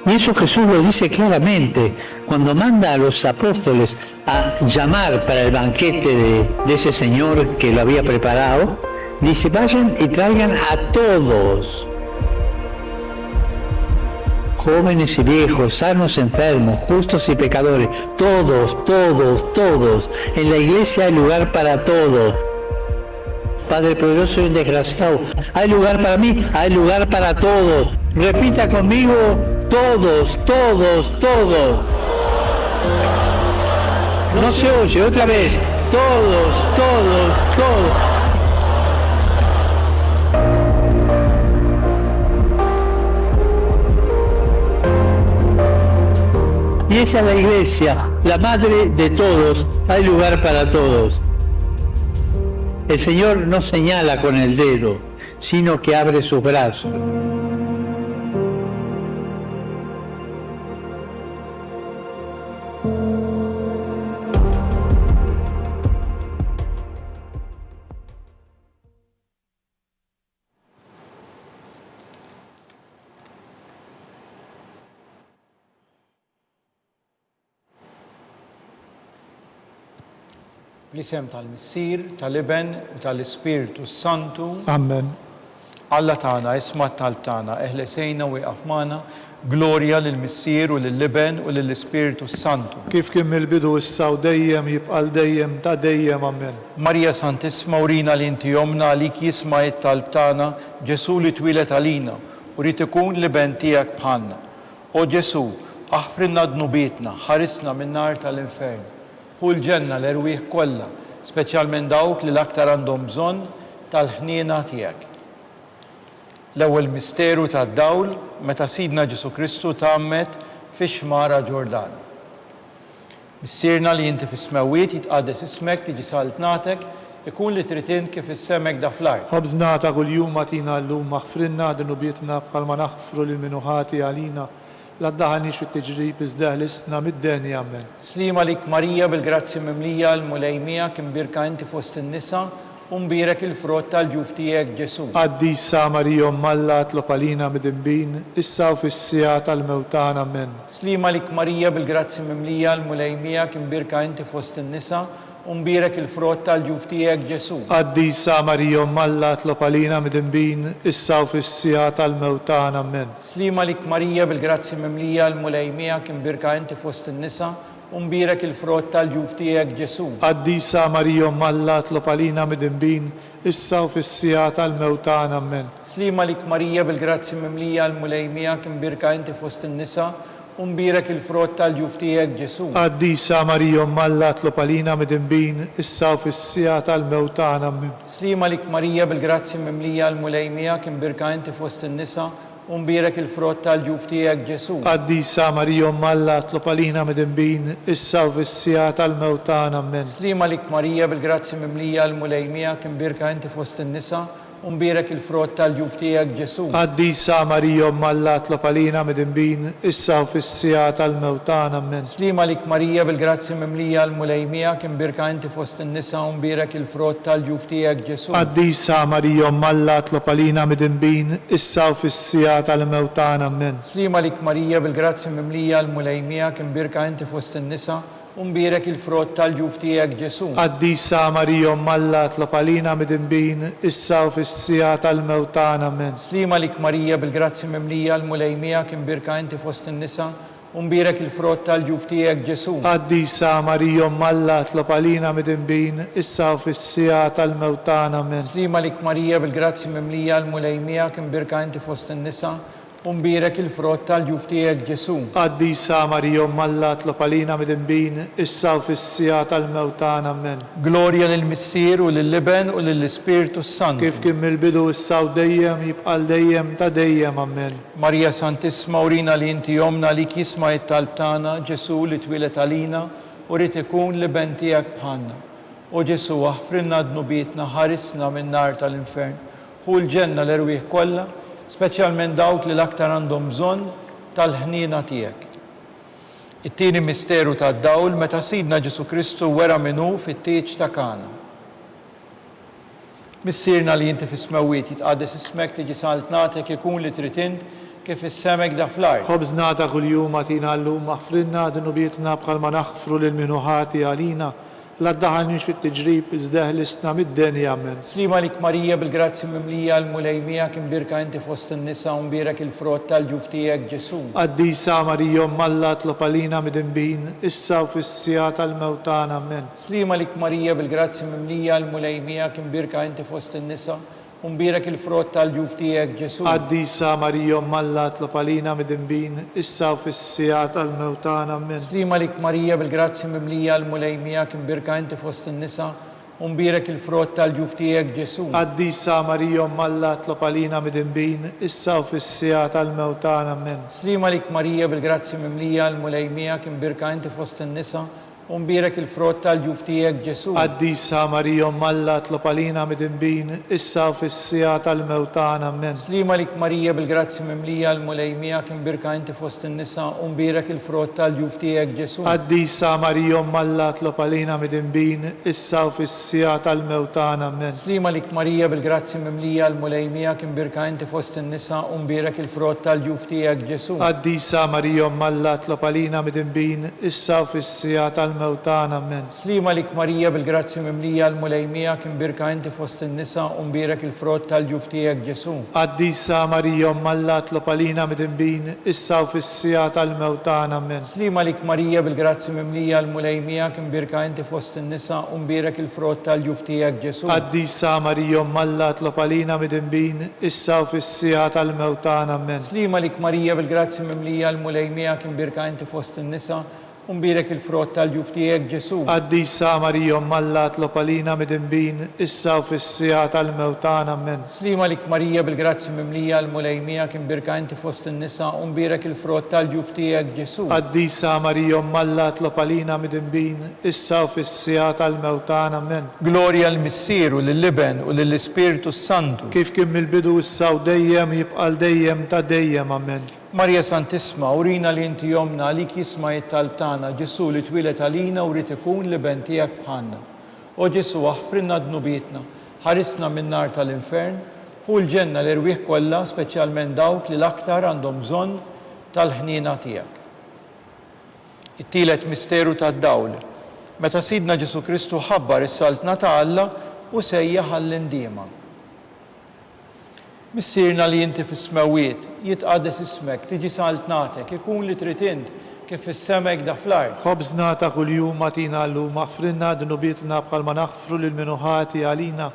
Y eso Jesús lo dice claramente cuando manda a los apóstoles a llamar para el banquete de ese Señor que lo había preparado. Dice, vayan y traigan a todos, jóvenes y viejos, sanos, enfermos, justos y pecadores, todos, todos, todos. En la iglesia hay lugar para todos. Padre, pero yo soy un desgraciado. ¿Hay lugar para mí? Hay lugar para todos. Repita conmigo, todos, todos, todos. No se oye, otra vez. Todos, todos, todos. iglesia es la iglesia, la madre de todos, hay lugar para todos. El Señor no señala con el dedo, sino que abre sus brazos. Fl-isem tal-Missier, tal-Iben u tal-Ispiritu Santu, Amen. Alla tagħna isma' t-talb tagħna, eħlesejna u iqaf magħna, glorja lill-Missier u lill-Iben u lill-Ispiritu Santu. Kif kien mill-bidu issa u dejjem jibqal dejjem ta' dejjem amen. Marija Santisma urina li inti jomna għalik jisma' t-talb tagħna, Ġesu li twilet għalina u rid ikun l-Iben tiegħek bħalna. O Ġesu, aħfrinna dnubietna, ħarisna min-nar tal-infern. U l-ġenna l-erwieħ kollha, speċjalment dawk li l-aktar għandhom bżonn tal-ħniena tiegħek. L-ewwel misteru tad-dawl meta Sidna Ġesu Kristu tgħammet fix-xmara Ġordan. Missierna li inti fis-smewwiet jitqaddes ismek tiġi saltnatek ikun li trid int kif issemek da fl-art. Ħobżnata kuljum atina llum maħfrinna dnubietna bħalma naħfru lil minuħati għalina. La ddaħalniex fit-tiġrib iżda ħlisna mid-deni amen. Slima lik Marija bil-grazzi mimlija l-mulejmija kim birka inti fost in-nisa u mbirek il-frott tal-ġuf tiegħek Ġesu. Qaddisa Marija Alla tlob għalina mid-imbin, issa u fis-sija tal-mewtan amen. Slima lik Marija bil-grazzi mimlija l-mulejmija kim birka inti fost in-nisa u mbirek il-frott tal-ġuf tiegħek Ġesu. Qaddisa Marija Alla tlob għalina mid-imbin, issa u fis-sija tal-mewtan amen. Slima lik Marija bil-grazzi mimlija l-mulejmija kim birka inti fost in-nisa u mbirek il-frott tal-ġuf tiegħek Ġesu. Qaddisa Marija Alla tlob għalina mid-imbin, issa u fis-sija tal-mewtan amen. Slima lik Marija bil-grazzi mimlija l-mulejmija kim birka inti fost in-nisa u mbirek il-frott tal-ġuf tiegħek Ġesu. Qaddisa Marija Alla tlob għalina mid-imbin, issa u fis-sija tal-mewtan amen. Slima lik Marija bil-grazzi mimlija l-mulejmija kim birka inti fost in-nisa u mbirek il-frott tal-ġuf tiegħek Ġesu. Qaddisa Marija Alla tlob għalina mid-imbin, issa u fis-sija tal-mewtan amen. Slima lik Marija bil-grazzi mimlija l-mulejmija kim birka inti fost in-nisa u mbirek il-frott tal-ġuf tiegħek Ġesu. Qaddisa Marija Alla tlob għalina mid-imbin, issa u fis-sija tal-mewtan amen. Slima lik Marija bil-grazzi mimlija l-mulejmija kim birka inti fost in-nisa u mbirek il-frott tal-ġuf tiegħek Ġesu. Qaddisa Marija Alla tlob għalina mid-imbin, issa u fis-sija tal-mewtan amen. Slima lik Marija bil-grazzi mimlija l-mulejmija kim birka inti fost in-nisa u mbirek il-frott tal-ġuf tiegħek Ġesu. Qaddisa Marija Alla tlob għalina mid-imbin, issa u fis-sija tal-mewtan amen. Slima lik Marija bil-grazzi mimlija l-mulejmija kim birka inti fost in-nisa u mbirek il-frott tal-ġuf tiegħek Ġesu. Qaddisa Marija Alla tlob għalina mid-imbin, issa u fis-sija tal-mewtan amen. Slima lik Marija bil-grazzi mimlija l-mulejmija kim birka inti fost in-nisa u mbirek il-frott tal-ġuf tiegħek Ġesu. Qaddisa Marija Alla tlob għalina mid-imbin, issa u fis-sija tal-mewtan amen. Glorja lill-Missier u lill-Iben u lill-Ispiritu Santu. Kif kien mill-bidu issa u dejjem jibqal dejjem ta' dejjem amen. Marija Santisma urina li inti jomna li jisma' t-talb tagħna, Ġesu li twilet għalina u rid ikun l-Iben tiegħek bħalna. O Ġesu aħfrinna dnubietna, ħarisna min-nar tal-infern. Hu l-ġenna l-erwieħ kollha, speċjalment dawk li l-aktar għandhom bżonn tal-ħniena tiegħek. It-tieni misteru tad-dawl meta Sidna Ġesu Kristu wera minnu fit-tieġ ta' Kana. Missierna li inti fis-smewwiet jitqaddes ismek tiġi saltnatek ikun li trid int kif issemek da fl-art. Ħobżnata kuljum atina llum maħfrinna dnubietna bħalma naħfru lil minuħati għalina. La ddaħalniex fit-tiġrib iżda ħlisna mid-deni amen. Slima lik Marija bil-grazzi mimlija l-mulejmija kim birka inti fost in-nisa u mbirek il-frott tal-ġuf tiegħek Ġesu. Qaddisa Marija Alla tlob għalina mid-imbin, issa u fis-sija tal-mewtan amen. Slima lik Marija bil-grazzi mimlija l-mulejmija kim birka inti fost in-nisa u mbirek il-frott tal-ġuf tiegħek Ġesu. Qaddisa Marija Alla tlob għalina mid-imbin, issa u fis-sija tal-mewtan amen. Slima lik Marija bil-grazzi mimlija l-mulejmija kim birka inti fost in-nisa Umbirek il-frott tal-ġuf tiegħek Ġesu. Qaddisa Marija Umm Alla tlob għalina midinbin, issa u fis-sija tal-mewtana amen. Slima lik Marija bil-grazzi mimlija l-mulejmija kim birka inti fost in-nisa. Umbirek il-frott tal-ġuf tiegħek Ġesu. Qaddisa Marija Umm Alla tlob għalina midinbin, issa u fis-sija tal-mewtana amen. Slima lik Marija bil-grazzi mimlija l-mulejmija kim birka inti fost in-nisa. Umbirek il-frott tal-ġuf tiegħek Ġesu. Qaddisa Marija Umm Alla tlob għalina midinbin, issa u fis-sija tal-mewtana amen. Slima lik Marija bil-grazzi mimlija l-mulejmija kim birka inti fost in-nisa. Umbirek il-frott tal-ġuf tiegħek Ġesu. Qaddisa Marija Umm Alla tlob għalina midinbin, issa u fis-sija tal-mewtana amen. Slima lik Marija bil-grazzi mimlija l-mulejmija kim birka inti fost in-nisa. Umbirek il-frott tal-ġuf tiegħek Ġesu. Qaddisa Marija Umm Alla tlob għalina midinbin, issa u fis-sija tal-mewtana amen. Slima lik Marija bil-grazzi mimlija l-mulejmija kim birka inti fost in-nisa. Umbirek il-frott tal-ġuf tiegħek Ġesu. Qaddisa Marija Umm Alla tlob għalina midinbin, issa u fis-sija tal-mewtana amen. Slima lik Marija bil-grazzi mimlija l-mulejmija kim birka inti fost in-nisa. Umbirek il-frott tal-ġuf tiegħek Ġesu. Qaddisa Marija Umm Alla tlob għalina midinbin, issa u fis-sija tal-mewtana amen. Slima lik Marija bil-grazzi mimlija l-mulejmija kim birka inti fost in-nisa. Umbirek il-frott tal-ġuf tiegħek Ġesu. Qaddisa Marija Umm Alla tlob għalina midinbin, issa u fis-sija tal-mewtana amen. Glorja l-Missieru, lill-Liben u lill-Ispiritu Santu. Kif kien mill-bidu issa u dejjem jibqa' dejjem ta' dejjem amen. Marja Santisma, urina li inti jomna li jisma' jittalb tagħna Ġesu li twilet għalina u rrid ikun liben tiegħek bħalna. O Ġesu aħfrinna dnubietna, ħarisna min-nar tal-infern, u l-ġenna l-irwieħ kollha, speċjalment dawk li l-aktar għandhom bżonn tal-ħniena tiegħek. It-tielet misteru tad-dawl. Meta Sidna Ġesu Kristu ħabbar is-saltna ta' Alla u sejjaħ għall-indiema. Missierna li inti fis-smawiet, jitqaddes ismek, tiġi saltnatek, ikun li trid int kif fis-semek da fl-ard. Ħobżna ta' kuljum atina llum, aħfrinna dnubietna bħalma naħfru lil minuħati għalina,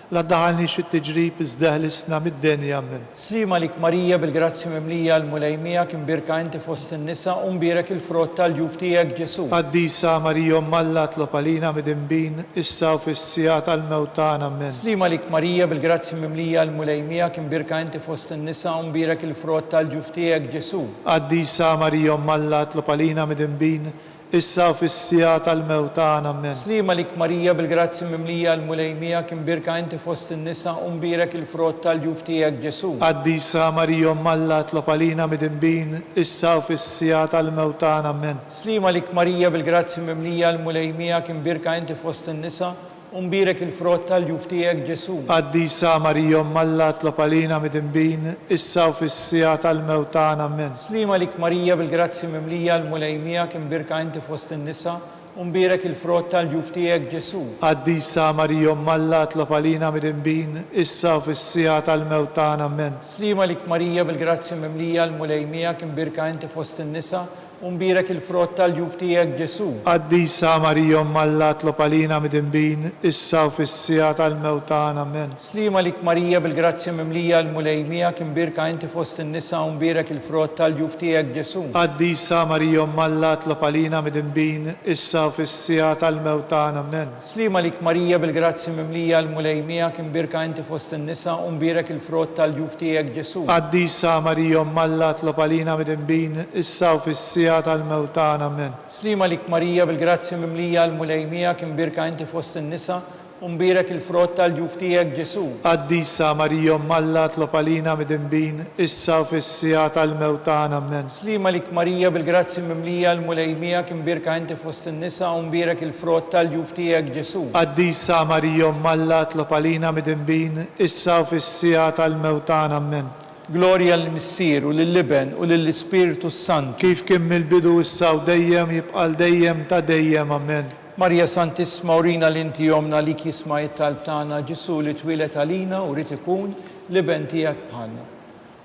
la ddaħalniex fit-tiġrib iżda ħlisna mid-denja amen. Slima lik Marija bil-grazzi mimlija l-mulejmija kim birka inti fost in-nisa. Umbirek il-frott tal-ġuf tiegħek Ġesu. Qaddisa Marija Umm Alla tlob għalina midinbin, issa u fis-sija tal-mewtana amen. Slima lik Marija bil-grazzi mimlija l-mulejmija kim birka inti fost in-nisa. Umbirek il-frott tal-ġuf tiegħek Ġesu. Qaddisa Marija Umm Alla tlob għalina midinbin, issa u fis-sija tal-mewtana amen. Slima lik Marija bil-grazzi mimlija l-mulejmija kim birka inti fost in-nisa. Umbirek il-frott tal-ġuf tiegħek Ġesu. Qaddisa Marija Umm Alla tlob għalina midinbin, issa u fis-sija tal-mewtana amen. Slima lik Marija bil-grazzi mimlija l-mulejmija kim birka inti fost in-nisa. Umbirek il-frott tal-ġuf tiegħek Ġesu. Qaddisa Marija Umm Alla tlob għalina midinbin, issa u fis-sija tal-mewtana amen. Slima lik Marija bil-grazzi mimlija l-mulejmija kim birka inti fost in-nisa. Umbirek il-frott tal-ġuf tiegħek Ġesu. Qaddisa Marija Umm Alla tlob għalina midinbin, issa u fis-sija tal-mewtana amen. Slima lik Marija bil-grazzi mimlija l-mulejmija kim birka inti fost in-nisa. Umbirek il-frott tal-ġuf tiegħek Ġesu. Qaddisa Marija Umm Alla tlob għalina midinbin, issa u fis-sija tal-mewtana amen. Slima lik Marija bil-grazzi mimlija l-mulejmija kim birka inti fost in-nisa. Umbirek il-frott tal-ġuf tiegħek Ġesu. Qaddisa Marija Umm Alla tlob għalina midinbin, issa u fis-sija tal-mewtana amen. Slima lik Marija bil-grazzi mimlija l-mulejmija kim birka inti fost in-nisa. Umbirek il-frott tal-ġuf tiegħek Ġesu. Qaddisa Marija Umm Alla tlob għalina midinbin, issa u fis-sija tal-mewtana amen. Slima lik Marija bil-grazzi mimlija l-mulejmija kim birka inti fost in-nisa. Umbirek il-frott tal-ġuf tiegħek Ġesu. Qaddisa Marija Umm Alla tlob għalina midinbin, issa u fis-sija tal-mewtana amen. Slima lik Marija bil-grazzi mimlija l-mulejmija kim birka inti fost in-nisa. Umbirek il-frott tal-ġuf tiegħek Ġesu. Qaddisa Marija Umm Alla tlob għalina midinbin, issa u fis-sija tal-mewtana amen. Glorja l-Missieru, lill-Liben u lill-Ispiritu Santu. Kif kien mill-bidu issa u dejjem jibqa' dejjem ta' dejjem amen. Marja Santisma, urina li inti jomna li jisma' jittalb tagħna Ġesu li twilet għalina u rrid ikun liben tiegħek bħalna.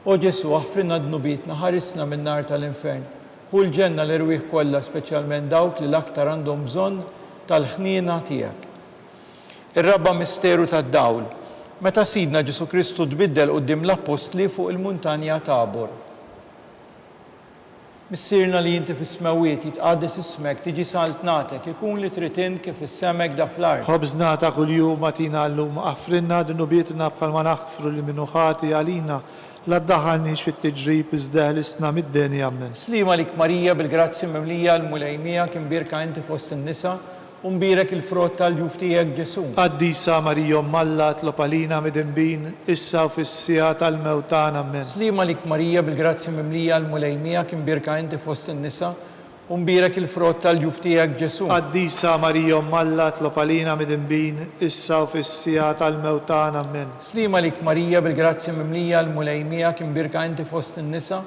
O Ġesu aħfrinna dnubietna, ħarisna min-nar tal-infern. U l-ġenna l-irwieħ kollha, speċjalment dawk li l-aktar għandhom bżonn tal-ħniena tiegħek. Ir-raba misteru tad-dawl. Meta Sidna Ġesu Kristu tbiddel quddiem l-Apostli fuq il-muntanja Tabor. Missirna li inti fis-smawiet jitqaddis ismek, tiġi saltnatek, ikun li trid int kif is-semek da fl-ard. خبزنا تا كل يوم أعطينا اللوم أغفرنا ذنوبنا بقل ما نغفر لمن خاطي علينا لا تدخلنيش في التجريب ازدهلسنا من الدنيا من Slima lik Marija bil-grazzi mimlija l-mulejmija kim birka inti fost in-nisa u mbirek il-frott tal-ġuf tiegħek Ġesu. قديسة مريم ملا اطلب علينا مدنبين إسا في السيات الموتانا من Slima lik Marija bil-grazzi mimlija l-mulejmija kim birka inti fost in-nisa u mbirek il-frott tal-ġuf tiegħek Ġesu. قديسة مريم ملا اطلب علينا مدنبين إسا في السيات الموتانا من Slima lik Marija bil-grazzi mimlija l-mulejmija kim birka inti fost in-nisa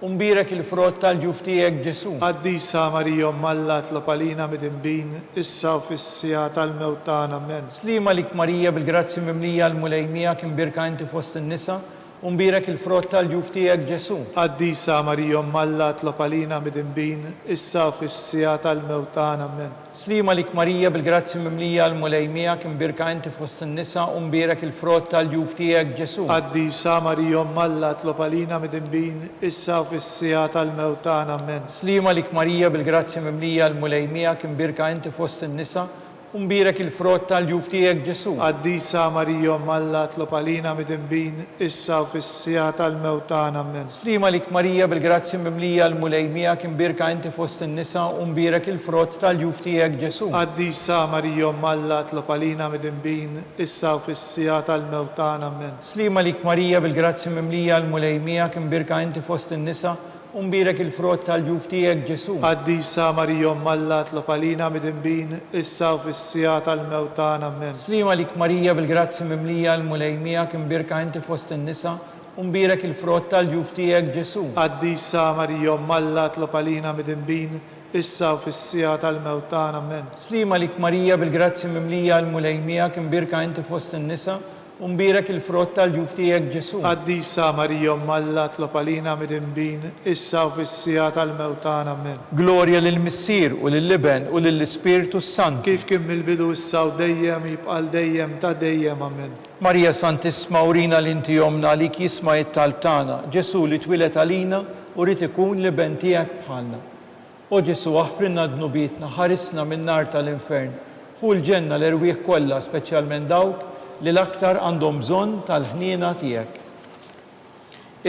u mbirek il-frott tal-ġuf tiegħek Ġesu. قديسة مريم ملا اطلب علينا مدنبين إسا في السيات الموتانا من Slima lik Marija bil-grazzi mimlija l-mulejmija kim birka inti fost in-nisa u mbirek il-frott tal-ġuf tiegħek Ġesu. قديسة مريم ملا اطلب علينا مدنبين إسا في السيات الموتانا من Slima lik Marija bil-grazzi mimlija l-mulejmija kim birka inti fost in-nisa u mbirek il-frott tal-ġuf tiegħek Ġesu. قديسة مريم ملا اطلب علينا مدنبين إسا في السيات الموتانا من Slima lik Marija bil-grazzi mimlija l-mulejmija kim birka inti fost in-nisa u mbirek il-frott tal-ġuf tiegħek Ġesu. قديسة مريم ملا اطلب علينا مدنبين إسا في السيات الموتانا من Slima lik Marija bil-grazzi mimlija l-mulejmija kim birka inti fost in-nisa u mbirek il-frott tal-ġuf tiegħek Ġesu. قديسة مريم ملا اطلب علينا مدنبين إسا في السيات الموتانا من Slima lik Marija bil-grazzi mimlija l-mulejmija kim birka inti fost in-nisa u mbirek il-frott tal-ġuf tiegħek Ġesu. قديسة مريم ملا اطلب علينا مدنبين إسا في السيات الموتانا من Slima lik Marija bil-grazzi mimlija l-mulejmija kim birka inti fost in-nisa u mbirek il-frott tal-ġuf tiegħek Ġesu. قديسة مريم ملا اطلب علينا مدنبين إسا في السيات الموتانا من Slima lik Marija bil-grazzi mimlija l-mulejmija kim birka inti fost in-nisa u mbirek il-frott tal-ġuf tiegħek Ġesu. قديسة مريم ملا اطلب علينا مدنبين إسا في السيات الموتانا من Glorja lill-Missier u lill-Liben u lill-Ispiritu Sant. كيف كم البدو الساو ديم يبقى ديم تا ديم امين Marija Santisma urina l-inti jomna li kisma jittalb tagħna, Ġesu li twilet għalina u rrid ikun liben tiegħek bħalna. O Ġesu aħfrinna dnubietna, ħarisna min-nar tal-infern, hu l-ġenna l-erwieħ kollha speċjalment dawk li l-aktar għandhom bżonn tal-ħniena tiegħek.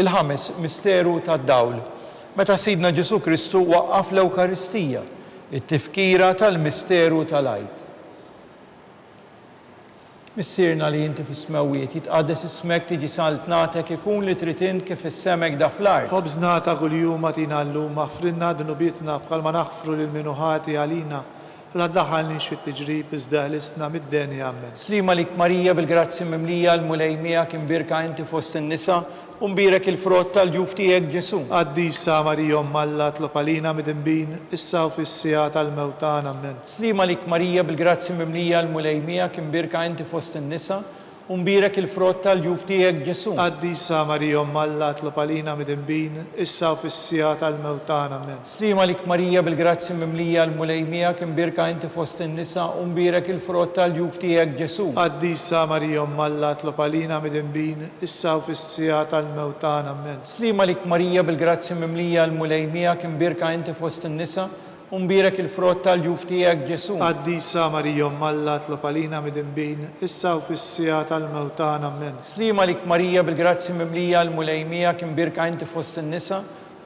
Il-ħames misteru tad-dawl. Meta Sidna Ġesu Kristu waqqaf l-Ewkaristija, it-tifkira tal-misteru tal-għajt. Missirna li inti fis-smawiet jitqaddes ismek tiġi saltnatek ikun li trid int kif is-semek da fl-ard. خبزنا تا كل يوم أعطينا اللوم اغفرنا ذنوبنا بقل ما نغفر للمنوهات علينا لا تدخلنيش في التجريب ازدهلسنا من الدنيا امين Slima lik Marija bil-grazzi mimlija l-mulejmija kim birka inti fost in-nisa u mbirek il-frott tal-ġuf tiegħek Ġesu. قديسة مريم ملا اطلب علينا مدنبين إسا في السيات الموتانا من Slima lik Marija bil-grazzi mimlija l-mulejmija kim birka inti fost in-nisa u mbirek il-frott tal-ġuf tiegħek Ġesu. قديسة مريم ملا اطلب علينا مدنبين إسا في السيات الموتانا من Slima lik Marija bil-grazzi mimlija l-mulejmija kim birka inti fost in-nisa u mbirek il-frott tal-ġuf tiegħek Ġesu. قديسة مريم ملا اطلب علينا مدنبين إسا في السيات الموتانا من Slima lik Marija bil-grazzi mimlija l-mulejmija kim birka inti fost in-nisa u mbirek il-frott tal-ġuf tiegħek Ġesu. قديسة مريم ملا اطلب علينا مدنبين إسا في السيات الموتانا من Slima lik Marija bil-grazzi mimlija l-mulejmija kim birka inti fost in-nisa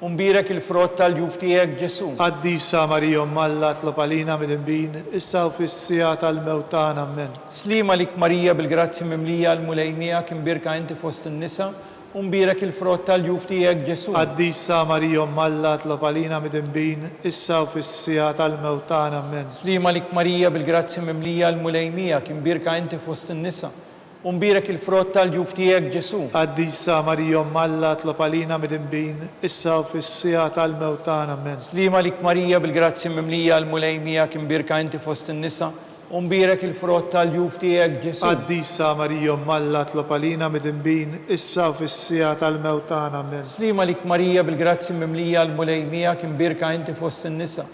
u mbirek il-frott tal-ġuf tiegħek Ġesu. قديسة مريم ملا اطلب علينا مدنبين إسا في السيات الموتانا من Slima lik Marija bil-grazzi mimlija l-mulejmija kim birka inti fost in-nisa u mbirek il-frott tal-ġuf tiegħek Ġesu. قديسة مريم ملا اطلب علينا مدنبين إسا في السيات الموتانا من Slima lik Marija bil-grazzi mimlija l-mulejmija kim birka inti fost in-nisa u mbirek il-frott tal-ġuf tiegħek Ġesu. قديسة مريم ملا اطلب علينا مدنبين إسا في السيات الموتانا من Slima lik Marija bil-grazzi mimlija l-mulejmija kim birka inti fost in-nisa u mbirek il-frott tal-ġuf tiegħek Ġesu. قديسة مريم ملا اطلب علينا مدنبين إسا في السيات الموتانا من Slima lik Marija bil-grazzi mimlija l-mulejmija kim birka inti fost in-nisa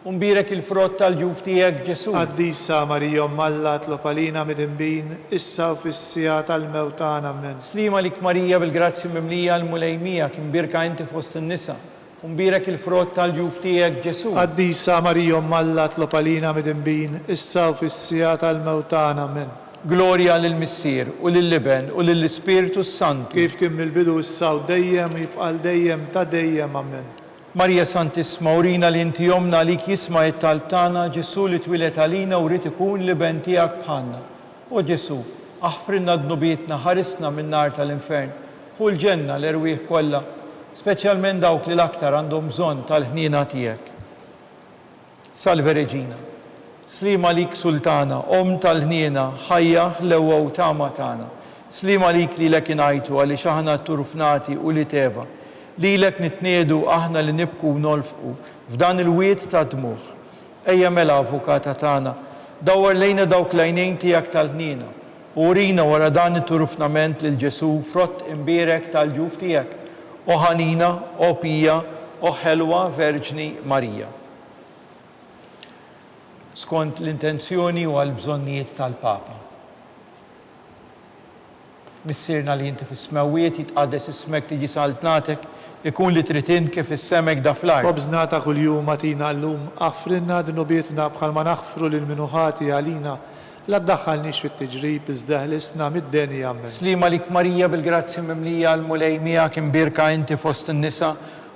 u mbirek il-frott tal-ġuf tiegħek Ġesu. قديسة مريم ملا اطلب علينا مدنبين إسا في السيات الموتانا من Slima lik Marija bil-grazzi mimlija l-mulejmija kim birka inti fost in-nisa Umbirek il-frott tal-ġuf tiegħek Ġesu. Qaddisa Marija Alla tlob għalina midinbin, issa u fis-sija tal-mewtana amen. Glorja lill-Missier u lill-Liben u lill-Ispiritu Santu. Kif kien mill-bidu issa u dejjem jibqal dejjem ta' dejjem amen. Marija Santisma, urina li inti jomna li jisma' it-talb tagħna Ġesu li twilet għalina u rrid ikun liben tiegħek bħalna. O Ġesu, aħfrinna d-nubietna, ħarisna min-nar tal-infern, u l-ġenna l-erwieħ kollha, speċjalment dawk li l-aktar għandhom bżonn tal-ħniena tiegħek. Salve Reġina, slima lik Sultana, Om tal-ħniena, ħajja l-ewwa u tama tagħna. Slima lik li lek ingħajtu għaliex aħna turufnati u li teva. Lilek nitniedu aħna li nibku u nolfqu f'dan il-wiet ta' dmuħ. Ejja mela avukata tagħna, dawwar lejna dawk l-għajnejn tiegħek tal-ħniena u urina wara dan it-turufnament lil Ġesu frott imbierek tal-ġuf tiegħek. O ħanina, o pija, o ħelwa Verġni Marija. Skont l-intenzjoni u għal-bżonnijiet tal-Papa. Missirna li inti fis-smawiet jitqaddes ismek tiġi saltnatek, ikun li tritin kif is-semek da fl-art. Obżnata kull-jum għatina l-lum, aħfrinna d-nubietna bħal ma naħfru l-minuħati għalina, la ddaħħalniex fit-tiġrib, iżdeħlisna mid-deni amen. Slima lik Marija bil-grazzi mimlija l-mulej miegħek imbirka inti fost in-nisa,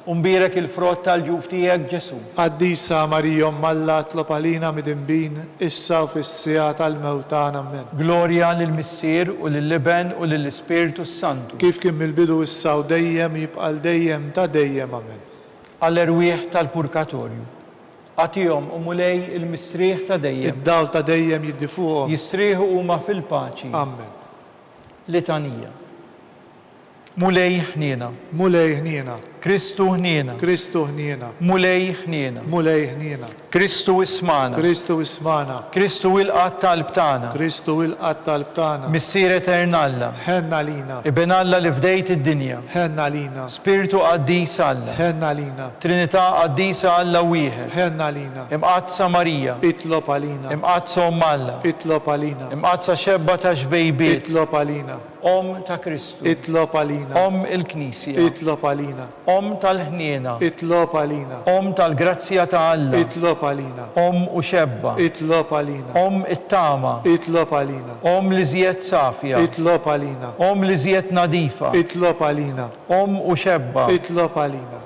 umbirek il-frott tal-ġuf tiegħek Ġesu. Qaddisa Marija Alla tlob għalina midinbin, issa u fis-sija tal-mewtana amen. Glorja lill-Missier u lill-Liben u lill-Ispiritu Santu. Kif kien mill-bidu issa u dejjem jibqal dejjem ta' dejjem amen. Għall-erwieħ tal-Purgatorju. Għatihom u mulej il-mistrieħ ta' dejjem. Id-dawl ta' dejjem jiddifuhom. Jistrieħu huma fil-paċi. Amen. Litanija. Mulej ħniena. Mulej ħniena. Kristu ħniena. Kristu ħniena. Mulej ħniena. Mulej ħniena. Kristu ismana. Kristu ismana. Kristu il-qatt tal-btana. Kristu il-qatt tal-btana. Missier eternalla. Ħenna lina. Ibn Alla li fdejt id-dinja. Ħenna lina. Spiritu qaddis Alla. Ħenna lina. Trinità qaddisa Alla wieħed. Ħenna lina. Imqazza Marija. Itlob għalina. Imqazza Alla. Itlob għalina. Imqazza xebba ta' xbejbiet. Itlob għalina. Om ta' Kristu. Itlob għalina. Om il-Knisja. Itlob għalina. Om tal-ħniena. Itlob għalina. Om tal-grazzja ta' Alla. Itlob għalina. Om u xebba. Itlob għalina. Om it-tama. Itlob għalina. Om li żjed safja. Itlob għalina. Om li żjed nadifa. Itlob għalina. Om u xebba. Itlob għalina.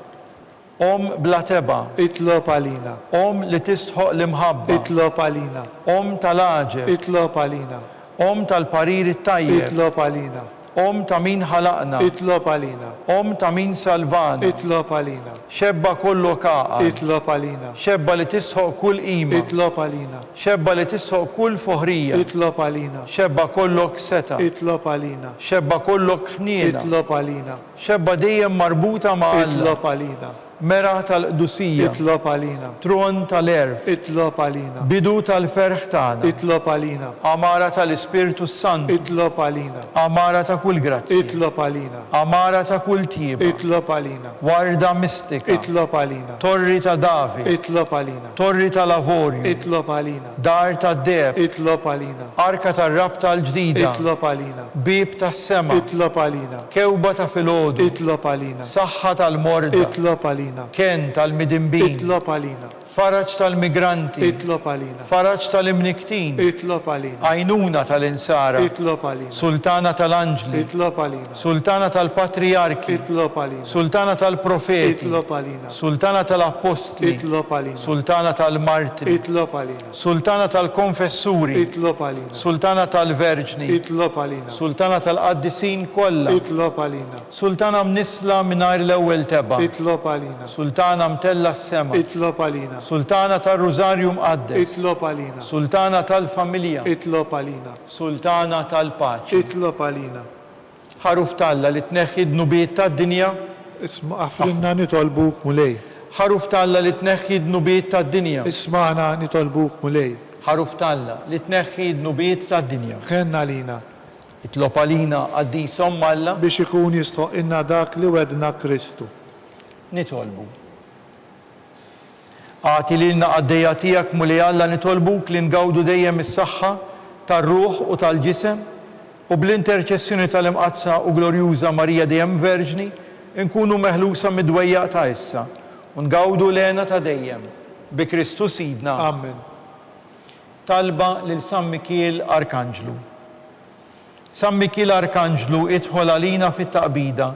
Om bla teba. Itlob għalina. Om li tistħoq l-imħabba. Itlob għalina. Om tal-aġeb. Itlob għalina. Om tal-parir it-tajjeb. Itlob għalina. Om ta' min ħalaqna. Itlob għalina. Om ta' min salvana. Itlob għalina. Xebba kollu kaqa. Itlob għalina. Xebba li tisħoq kull qima. Itlob għalina. Xebba li tisħoq kull foħrija. Itlob għalina. Xebba kollok seta. Itlob għalina. Xebba kollok ħniena. Itlob għalina. Xebba dejjem marbuta ma' Alla. Itlob għalina. Mera tal-qdusija. Itlob għalina. Tron tal-erf. Itlob għalina. Bidu tal-ferħ tagħna. Itlob għalina. Amara tal-Ispiritu Santu. Itlob għalina. Amara ta' kull grazzi. Itlob għalina. Amara ta' kull tieba. Itlob għalina. Warda mistika. Itlob għalina. Torri ta' David. Itlob għalina. Torri ta' Lavorju. Itlob għalina. Dar ta' Deb. Itlob għalina. Arka ta' Rab tal-ġdida. Itlob għalina. Bib ta' sema. Itlob għalina. Kewba ta' filgħodu. Itlob għalina. Saħħa tal-morda. Itlob għalina. Ken tal-midinbin. Itlob għalina. Faraġ tal-migranti. Itlob għalina. Faraġ tal-imniktin. Itlob għalina. Għajnuna tal-insara. Itlob għalina. Sultana tal-anġli. Itlob għalina. Sultana tal-patriarki. Itlob għalina. Sultana tal-profeti. Itlob għalina. Sultana tal-apostli. Itlob għalina. Sultana tal-martri. Itlob għalina. Sultana tal-konfessuri. Itlob għalina. Sultana tal-verġni. Itlob għalina. Sultana tal-qaddisin kollha. Itlob għalina. Sultana mnisla mingħajr l-ewwel teba. Itlob għalina. Sultana mtella s-sema. Itlob għalina. Sultana tal-Rużarju mqaddes. Itlob għalina. Sultana tal-familja. Itlob għalina. Sultana tal-paċi. Itlob għalina. Ħaruf Talla li tneħħi d-nubiet tad-dinja. Isma' għafrinna nitolbuk mulej. Ħaruf Talla li tneħħi d-nubiet tad-dinja. Isma'na nitolbuk mulej. Ħaruf Talla li tneħħi d-nubiet tad-dinja. Ħenna lina. Itlob għalina għaddisom Alla biex ikun jistħoq inna dak li wedna Kristu. nitolbu. Għati li l-naqaddeja tijak muli Alla nitolbuk li ngawdu dejjem is-saħħa tar-ruħ u tal-ġisem u bl-interċessjoni tal-imqazza u glorjuża Marija dejjem Verġni nkunu meħlusa mid-dwejjaq ta' issa ungawdu lena ta' dejjem bi Kristu Sidna. Amen. Talba lil San Mikiel Arkanġlu. San Mikiel Arkanġlu idħol għalina fit-taqbida,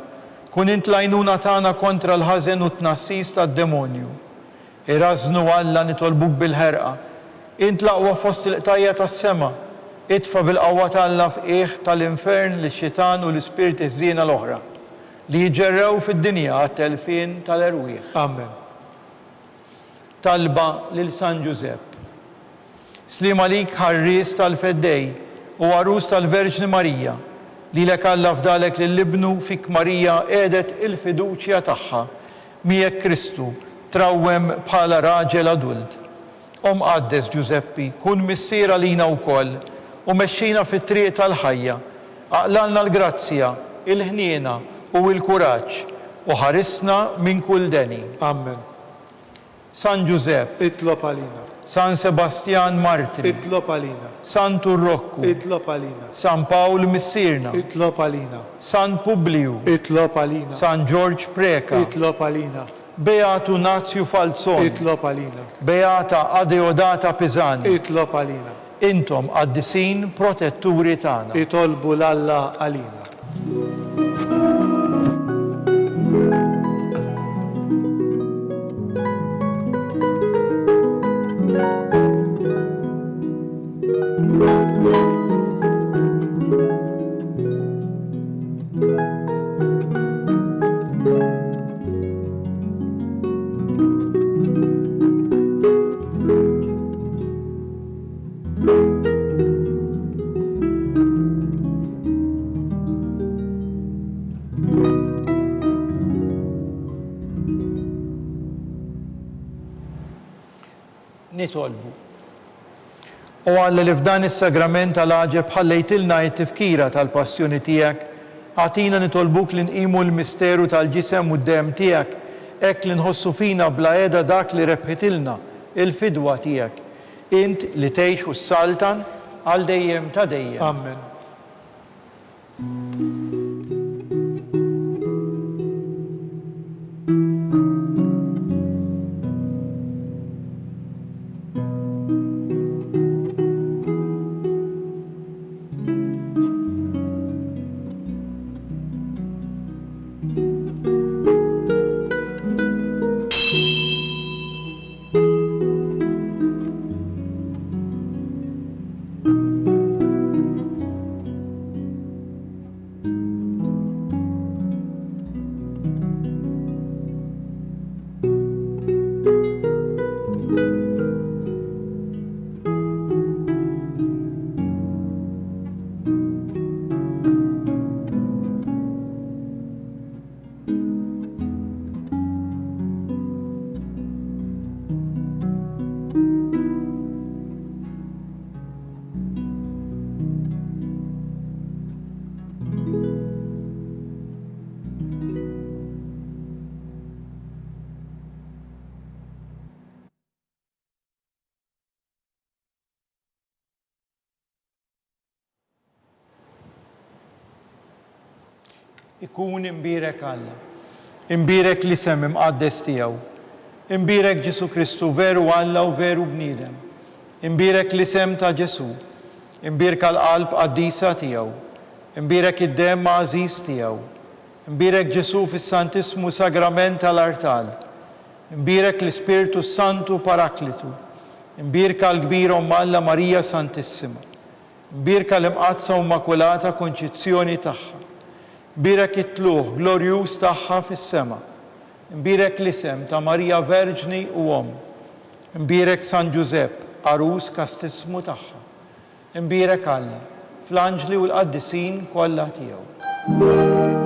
kun int l-għajnuna tagħna kontra l-ħażen u t-tnassis tad-demonju. Irażnu Alla nitolbuk bil-ħerqa, int l-aqwa fost il-qtajja tas-sema, idfa bil-qawwa tal-Alla f'qiegħ tal-infern lix-xitan u l-ispirti ħżiena l-oħra li jġerrew fid-dinja għat-telfien tal-erwieħ. Amen. Talba lil San Giuseppe. Slim għalik ħarries tal-feddej u għarus tal-Verġni Marija li lek Alla fdalek lill-ibnu fik Marija għedet il-fiduċja tagħha miegħek Kristu trawwem bħala raġel adult. Qaddes Giuseppi, kun missiera lina wkoll u mexxina fit-triq tal-ħajja, aqlalna l-grazzja, il-ħniena u l-kuraġġ u ħarisna minn kull deni. Amen. San Giuseppe, Itlob għalina. San Sebastian Martri, Itlob għalina. San Turrokku, Itlob għalina. San Pawl Missirna, Itlob għalina. San Publiu, Itlob għalina. San George Preka, Itlob għalina. Beatu Nazju Falzon, Itlob għalina. Beata Adeodata Pisani, Itlob għalina. intom qaddisin protetturi tagħna. Itolbu l-Alla għalina. Nitolbu. U Alla li f'dan is-sagrament tal-għaġeb ħallejtilna t-tifkira tal-passjoni tiegħek, għatina nitolbuk li nqimu l-misteru tal-ġisem u d-dem tiegħek, hekk li nħossu fina bla qiegħda dak li rebħitilna il-fidwa tiegħek. Int li tgħix u s-saltan għal dejjem ta' dejjem. Amen. Ikun imbirek Alla, imbirek li sem imqaddes tiegħu, imbirek Ġesu Kristu veru Alla u veru bniedem, imbirek li sem ta' Ġesu, imbirek l-qalb qaddisa tiegħu, imbirek id-dem għażiż tiegħu, imbirek Ġesu fis-Santismu Sagrament tal-Artal, imbirek l-Ispirtu Santu Paraklitu, imbirek l-kbira Alla Marija Santissima, imbirek l-imqazza Immakulata Konċizzjoni tagħha, imbirek it-tluħ glorjuż tagħha fis-sema, imbirek l-isem ta' Marija Verġni u imbirek San Giuseppe, arus kastismu tagħha, imbirek Alla, fl-anġli u l-qaddisin kollha tiegħu.